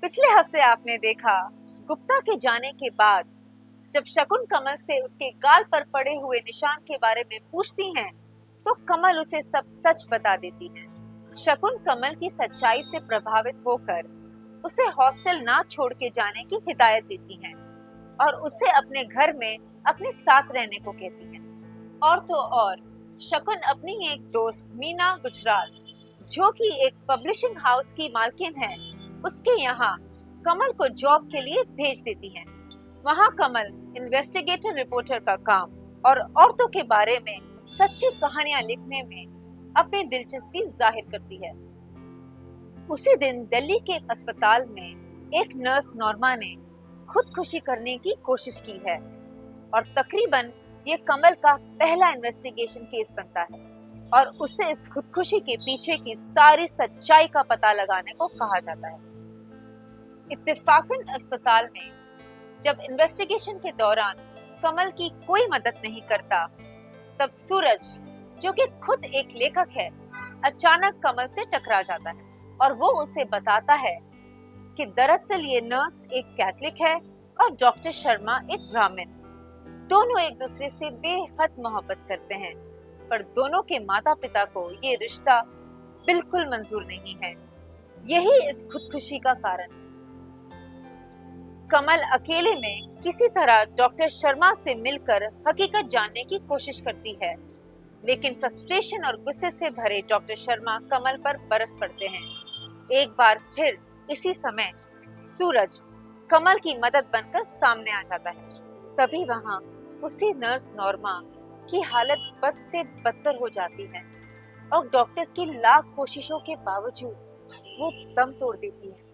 पिछले हफ्ते आपने देखा गुप्ता के जाने के बाद जब शकुन कमल से उसके गाल पर पड़े हुए निशान के बारे में पूछती हैं, तो कमल उसे सब सच बता देती है। शकुन कमल की सच्चाई से प्रभावित होकर उसे हॉस्टल ना छोड़ के जाने की हिदायत देती हैं और उसे अपने घर में अपने साथ रहने को कहती हैं। और तो और शकुन अपनी एक दोस्त मीना गुजराल, जो कि एक पब्लिशिंग हाउस की मालकिन है, उसके यहाँ कमल को जॉब के लिए भेज देती हैं। वहाँ कमल इन्वेस्टिगेटर रिपोर्टर का काम और औरतों के बारे में सच्ची कहानियां लिखने में अपनी दिलचस्पी जाहिर करती है। उसी दिन दिल्ली के एक अस्पताल में एक नर्स नॉर्मा ने खुदकुशी करने की कोशिश की है और तकरीबन ये कमल का पहला इन्वेस्टिगेशन केस बनता है और उसे इस खुदकुशी के पीछे की सारी सच्चाई का पता लगाने को कहा जाता है। इत्तेफाकन अस्पताल में जब इन्वेस्टिगेशन के दौरान कमल की कोई मदद नहीं करता, तब सूरज, जो कि खुद एक लेखक है, अचानक कमल से टकरा जाता है और वो उसे बताता है कि दरअसल ये नर्स एक कैथलिक है और डॉक्टर शर्मा एक ब्राह्मण। दोनों एक दूसरे से बेहद मोहब्बत करते हैं, पर दोनों के माता पिता को ये रिश्ता बिल्कुल मंजूर नहीं है। यही इस खुदकुशी का कारण। कमल अकेले में किसी तरह डॉक्टर शर्मा से मिलकर हकीकत जानने की कोशिश करती है, लेकिन फ्रस्ट्रेशन और गुस्से से भरे डॉक्टर शर्मा कमल पर बरस पड़ते हैं। एक बार फिर इसी समय सूरज कमल की मदद बनकर सामने आ जाता है। तभी वहां उसी नर्स नॉर्मा की हालत बद से बदतर हो जाती है और डॉक्टर्स की लाख कोशिशों के बावजूद वो दम तोड़ देती है।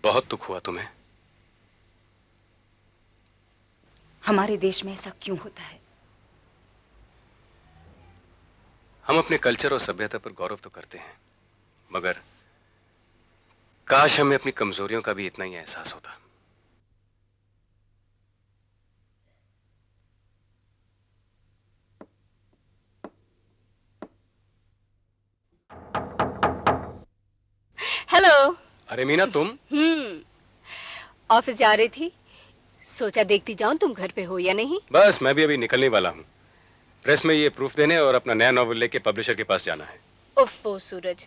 बहुत दुख हुआ तुम्हें। हमारे देश में ऐसा क्यों होता है? हम अपने कल्चर और सभ्यता पर गौरव तो करते हैं, मगर काश हमें अपनी कमजोरियों का भी इतना ही एहसास होता। हेलो। अरे मीना, तुम? ऑफिस जा रही थी, सोचा देखती जाऊं तुम घर पे हो या नहीं। बस मैं भी अभी निकलने वाला हूँ। प्रेस में ये प्रूफ देने और अपना नया नॉवल लेके पब्लिशर के पास जाना है। ओफो सूरज,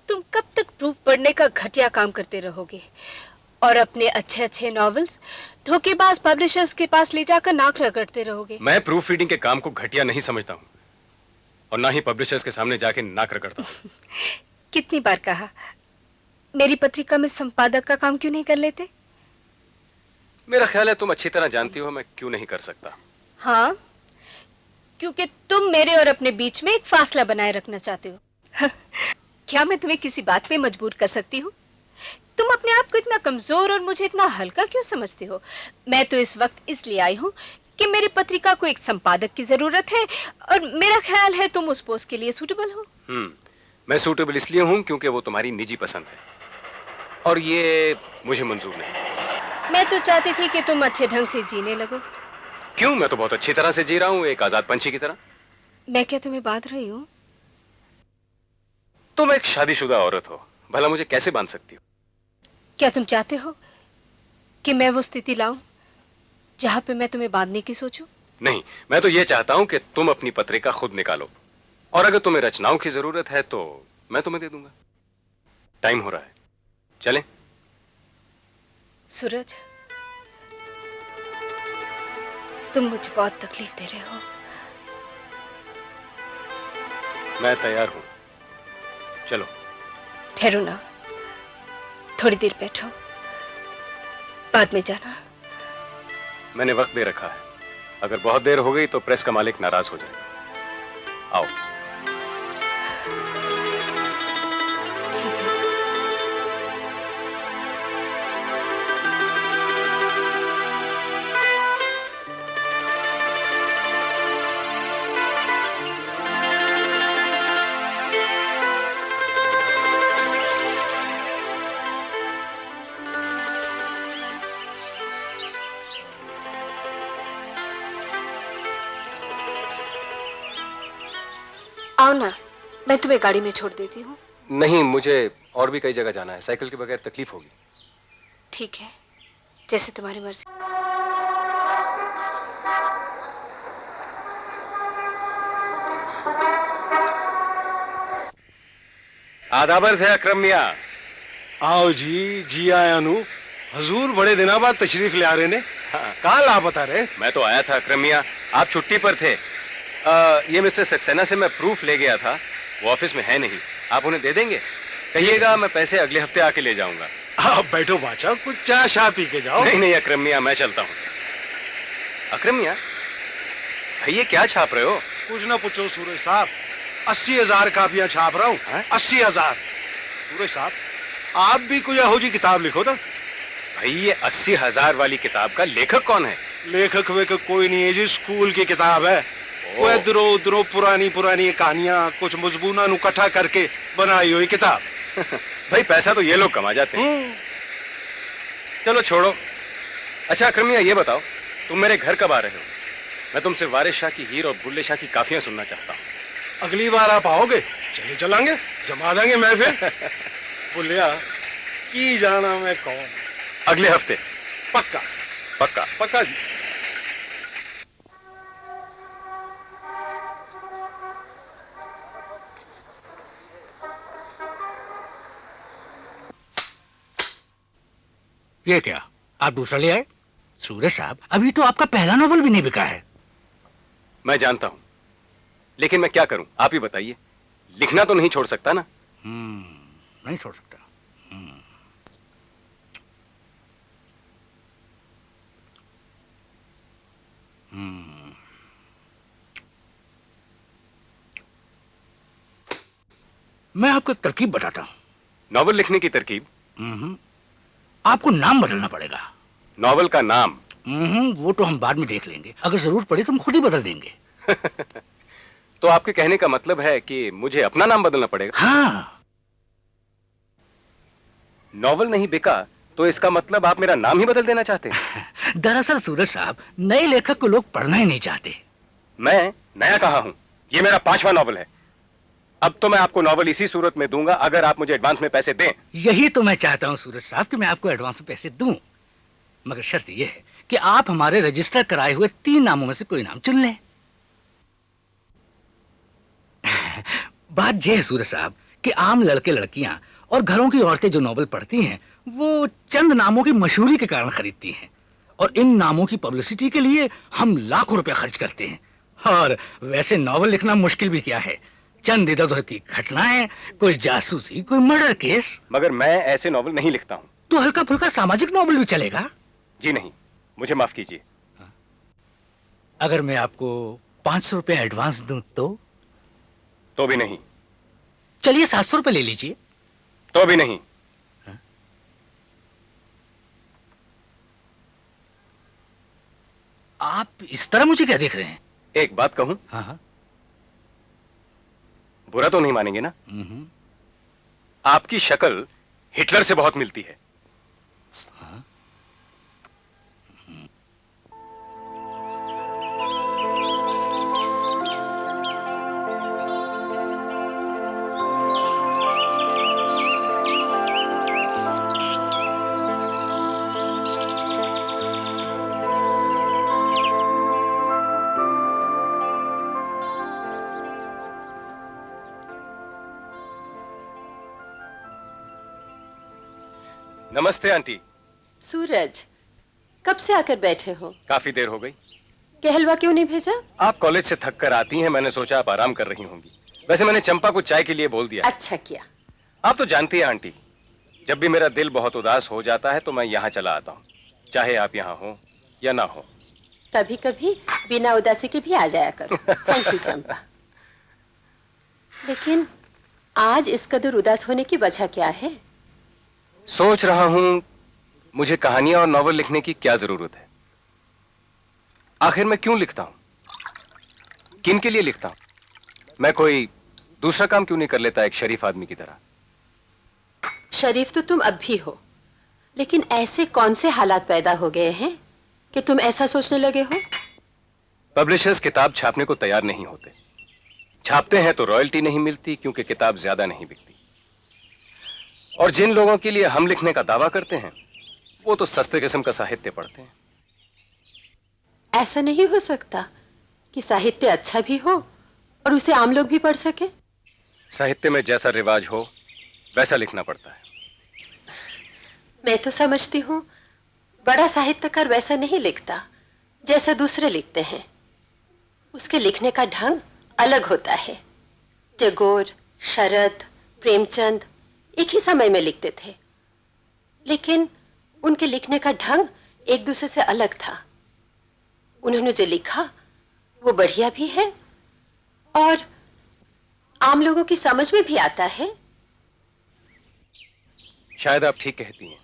तुम कब तक प्रूफ पढ़ने का घटिया काम करते रहोगे और अपने अच्छे अच्छे नॉवेल्स धोखेबाज पब्लिशर्स के पास ले जाकर नाक रगड़ते रहोगे। मैं प्रूफ रीडिंग के काम को घटिया नहीं समझता हूँ और ना ही पब्लिशर्स के सामने जाके नाक रगड़ता हूँ। कितनी बार कहा, मेरी पत्रिका में संपादक का काम क्यों नहीं कर लेते? मेरा ख्याल है तुम अच्छी तरह जानती हो मैं क्यों नहीं कर सकता। हाँ, क्योंकि तुम मेरे और अपने बीच में एक फासला बनाए रखना चाहते हो। क्या मैं तुम्हें किसी बात पे मजबूर कर सकती हूँ? तुम अपने आप को इतना कमजोर और मुझे इतना हल्का क्यों समझते हो? मैं तो इस वक्त इसलिए आई हूँ कि मेरी पत्रिका को एक संपादक की जरूरत है और मेरा ख्याल है तुम उस पोस्ट के लिए सूटेबल हो। मैं सूटेबल इसलिए हूँ क्योंकि वो तुम्हारी निजी पसंद है और ये मुझे मंजूर नहीं। मैं तो चाहती थी कि तुम अच्छे ढंग से जीने लगो। क्यों? मैं तो बहुत अच्छी तरह से जी रहा हूँ, एक आजाद पंछी की तरह। मैं क्या तुम्हें बांध रही हूँ? तुम एक शादीशुदा औरत हो, भला मुझे कैसे बांध सकती हो? क्या तुम चाहते हो कि मैं वो स्थिति लाऊं जहां पे मैं तुम्हें बांधने की सोचूं? नहीं, मैं तो ये चाहता हूं कि तुम अपनी पत्रिका खुद निकालो और अगर तुम्हें रचनाओं की जरूरत है तो मैं तुम्हें दे दूंगा। टाइम हो रहा है, चलें? सूरज, तुम मुझे बहुत तकलीफ दे रहे हो। मैं तैयार हूं, चलो। ठहरो ना, थोड़ी देर बैठो, बाद में जाना। मैंने वक्त दे रखा है, अगर बहुत देर हो गई तो प्रेस का मालिक नाराज हो जाएगा। आओ। ठीक है। आओ ना, मैं तुम्हें गाड़ी में छोड़ देती हूँ। नहीं, मुझे और भी कई जगह जाना है, साइकिल के बगैर तकलीफ होगी। ठीक है, जैसे तुम्हारी मर्जी। आदाबर से अकरम मियां। आओ जी, जी आया अनु। हजूर बड़े दिनों बाद तशरीफ ले आ रहे ने। हाँ। कहाँ लापता रहे? मैं तो आया था अकरम मियां, आप छुट्टी पर थे। ये मिस्टर सक्सेना से मैं प्रूफ ले गया था, वो ऑफिस में है नहीं। आप उन्हें दे देंगे? कहिएगा मैं पैसे अगले हफ्ते आके ले जाऊंगा। आप बैठो बादशाह, कुछ चाय शाह पी के जाओ। नहीं नहीं अकरम मियां, मैं चलता हूँ। अकरम मियां, भाई ये क्या छाप रहे हो? कुछ ना पूछो सूरज साहब, 80,000 कापियां छाप रहा हूँ। हाँ? 80,000। सूरज साहब, आप भी कोई यहो जी किताब लिखो ना। भाई ये 80,000 वाली किताब का लेखक कौन है? लेखक वेखक कोई नहीं है जी, स्कूल की किताब है। वो इधरों उधरों पुरानी पुरानी कहानियां कुछ मजबूना नु इकट्ठा करके बनाई हुई किताब। भाई पैसा तो ये लोग कमा जाते हैं। चलो छोड़ो। अच्छा अकरम मियां, ये बताओ तुम मेरे घर कब आ रहे हो? मैं तुमसे वारिस शाह की हीर और बुल्ले शाह की काफियां सुनना चाहता हूँ। अगली बार आप आओगे, चले चलेंगे, जमा देंगे महफिल। बुलिया की जाना मैं कौन। अगले हफ्ते पक्का पक्का। पक्का जी। ये क्या, आप दूसरा ले आए? सूरज साहब, अभी तो आपका पहला नॉवल भी नहीं बिका है। मैं जानता हूं, लेकिन मैं क्या करूं आप ही बताइए। लिखना तो नहीं छोड़ सकता ना। नहीं छोड़ सकता। मैं आपको तरकीब बताता हूं। नॉवल लिखने की तरकीब? आपको नाम बदलना पड़ेगा। नॉवल का नाम? वो तो हम बाद में देख लेंगे, अगर जरूरत पड़ी तो हम खुद ही बदल देंगे। तो आपके कहने का मतलब है कि मुझे अपना नाम बदलना पड़ेगा? हाँ। नॉवल नहीं बिका तो इसका मतलब आप मेरा नाम ही बदल देना चाहते हैं? दरअसल सूरज साहब, नए लेखक को लोग पढ़ना ही नहीं चाहते। मैं नया कहा हूं, ये मेरा 5वां नॉवल है। अब तो मैं आपको नॉवल इसी सूरत में दूंगा अगर आप मुझे एडवांस में पैसे दें। यही तो मैं चाहता हूं सूरज साहब कि मैं आपको एडवांस में पैसे दूं, मगर शर्त यह है कि आप हमारे रजिस्टर कराए हुए 3 नामों में से कोई नाम चुन लें। बात यह है सूरज साहब कि आम लड़के लड़कियां और घरों की औरतें जो नॉवल पढ़ती हैं वो चंद नामों की मशहूरी के कारण खरीदती हैं, और इन नामों की पब्लिसिटी के लिए हम लाखों रुपए खर्च करते हैं। और वैसे नॉवल लिखना मुश्किल भी क्या है, चंद इधर उधर की घटनाएं, कोई जासूसी, कोई मर्डर केस। मगर मैं ऐसे नॉवल नहीं लिखता हूं। तो हल्का फुल्का सामाजिक नॉवल भी चलेगा। जी नहीं, मुझे माफ कीजिए। अगर मैं आपको 500 रुपया एडवांस दूं तो भी नहीं। चलिए 700 रुपये ले लीजिए। तो भी नहीं। आप इस तरह मुझे क्या देख रहे हैं? एक बात कहूं, हाँ हाँ। बुरा तो नहीं मानेंगे ना? हम्म। आपकी शक्ल हिटलर से बहुत मिलती है। नमस्ते आंटी। सूरज, कब से आकर बैठे हो? काफी देर हो गई। कहलवा क्यों नहीं भेजा? आप कॉलेज से थक कर आती हैं, मैंने सोचा आप आराम कर रही होंगी। वैसे मैंने चंपा को चाय के लिए बोल दिया। अच्छा किया। आप तो जानती हैं आंटी, जब भी मेरा दिल बहुत उदास हो जाता है तो मैं यहाँ चला आता हूँ, चाहे आप यहाँ हो या ना हो। कभी कभी बिना उदासी के भी आ जाया करो। थैंक यू चंपा। लेकिन आज इस कदर उदास होने की वजह क्या है? सोच रहा हूं मुझे कहानियां और नॉवल लिखने की क्या जरूरत है। आखिर मैं क्यों लिखता हूं, किन के लिए लिखता हूं? मैं कोई दूसरा काम क्यों नहीं कर लेता एक शरीफ आदमी की तरह? शरीफ तो तुम अब भी हो, लेकिन ऐसे कौन से हालात पैदा हो गए हैं कि तुम ऐसा सोचने लगे हो? पब्लिशर्स किताब छापने को तैयार नहीं होते। छापते हैं तो रॉयल्टी नहीं मिलती क्योंकि किताब ज्यादा नहीं बिकती। और जिन लोगों के लिए हम लिखने का दावा करते हैं वो तो सस्ते किस्म का साहित्य पढ़ते हैं। ऐसा नहीं हो सकता कि साहित्य अच्छा भी हो और उसे आम लोग भी पढ़ सके? साहित्य में जैसा रिवाज हो वैसा लिखना पड़ता है। मैं तो समझती हूँ बड़ा साहित्यकार वैसा नहीं लिखता जैसा दूसरे लिखते हैं। उसके लिखने का ढंग अलग होता है। टैगोर, शरद, प्रेमचंद एक ही समय में लिखते थे, लेकिन उनके लिखने का ढंग एक दूसरे से अलग था। उन्होंने जो लिखा वो बढ़िया भी है और आम लोगों की समझ में भी आता है। शायद आप ठीक कहती हैं।